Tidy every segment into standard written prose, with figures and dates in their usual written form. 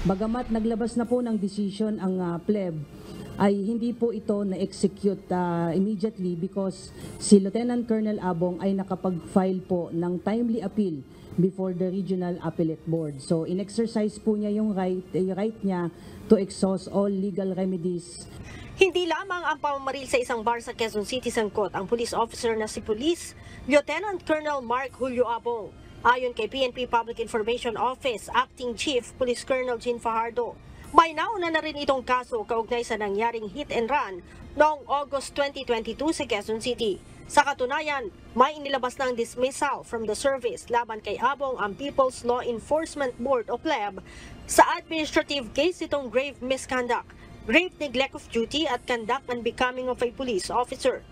Bagamat naglabas na po ng decision ang pleb, ay hindi po ito na-execute immediately because si Lieutenant Colonel Abong ay nakapag-file po ng timely appeal before the Regional Appellate Board. So in-exercise po niya yung right niya to exhaust all legal remedies. Hindi lamang ang pamamaril sa isang bar sa Quezon City sangkot ang police officer na si Police Lieutenant Colonel Mark Julio Abong. Ayon kay PNP Public Information Office Acting Chief Police Colonel Jean Fajardo, may nauna na rin itong kaso kaugnay sa nangyaring hit and run noong August 2022 sa Quezon City. Sa katunayan, may inilabas ng dismissal from the service laban kay Abong ang People's Law Enforcement Board o PLEB sa administrative case itong grave misconduct, grave neglect of duty at conduct unbecoming of a police officer.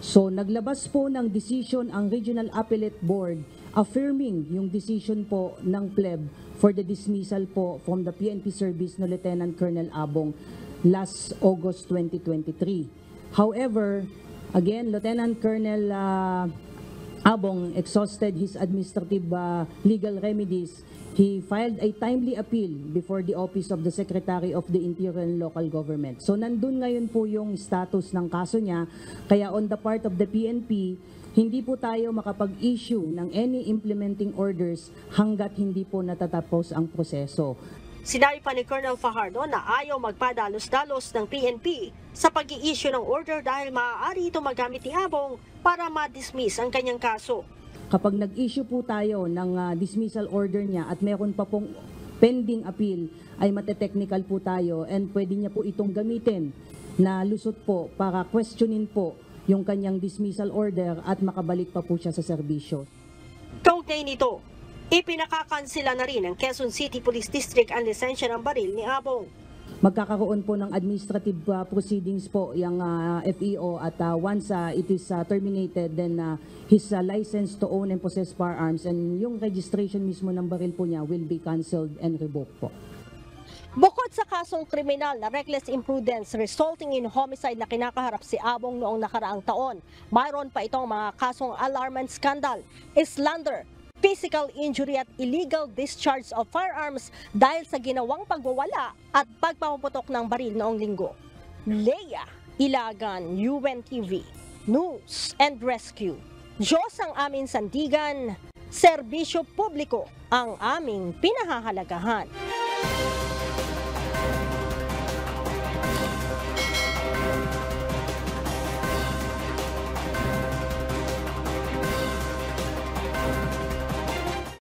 So naglabas po ng decision ang Regional Appellate Board affirming yung decision po ng PLEB for the dismissal po from the PNP service no Lieutenant Colonel Abong last August 2023. However, again, Lieutenant Colonel Abong exhausted his administrative legal remedies. He filed a timely appeal before the Office of the Secretary of the Interior and Local Government. So nandun ngayon po yung status ng kaso niya, kaya on the part of the PNP, hindi po tayo makapag-issue ng any implementing orders hanggat hindi po natatapos ang proseso. Sinabi pa ni Colonel Fajardo na ayaw magpadalos-dalos ng PNP sa pag-i-issue ng order dahil maaari ito magamit ni Abong para ma-dismiss ang kanyang kaso. Kapag nag-issue po tayo ng dismissal order niya at meron pa pong pending appeal, ay mate-technical po tayo and pwede niya po itong gamitin na lusot po para questionin po yung kanyang dismissal order at makabalik pa po siya sa serbisyo. Kaugnay nito, ipinakakansela na rin ng Quezon City Police District ang lisensya ng baril ni Abong. Magkakaroon po ng administrative proceedings po yung FEO at once it is terminated, then his license to own and possess firearms and yung registration mismo ng baril po niya will be cancelled and revoked po. Bukod sa kasong kriminal na reckless imprudence resulting in homicide na kinakaharap si Abong noong nakaraang taon, mayroon pa itong mga kasong alarmant scandal, slander, physical injury at illegal discharge of firearms dahil sa ginawang pagwawala at pagpapaputok ng baril noong linggo. Leia Ilagan, UNTV, News and Rescue. Diyos ang aming sandigan, serbisyo publiko ang aming pinahahalagahan.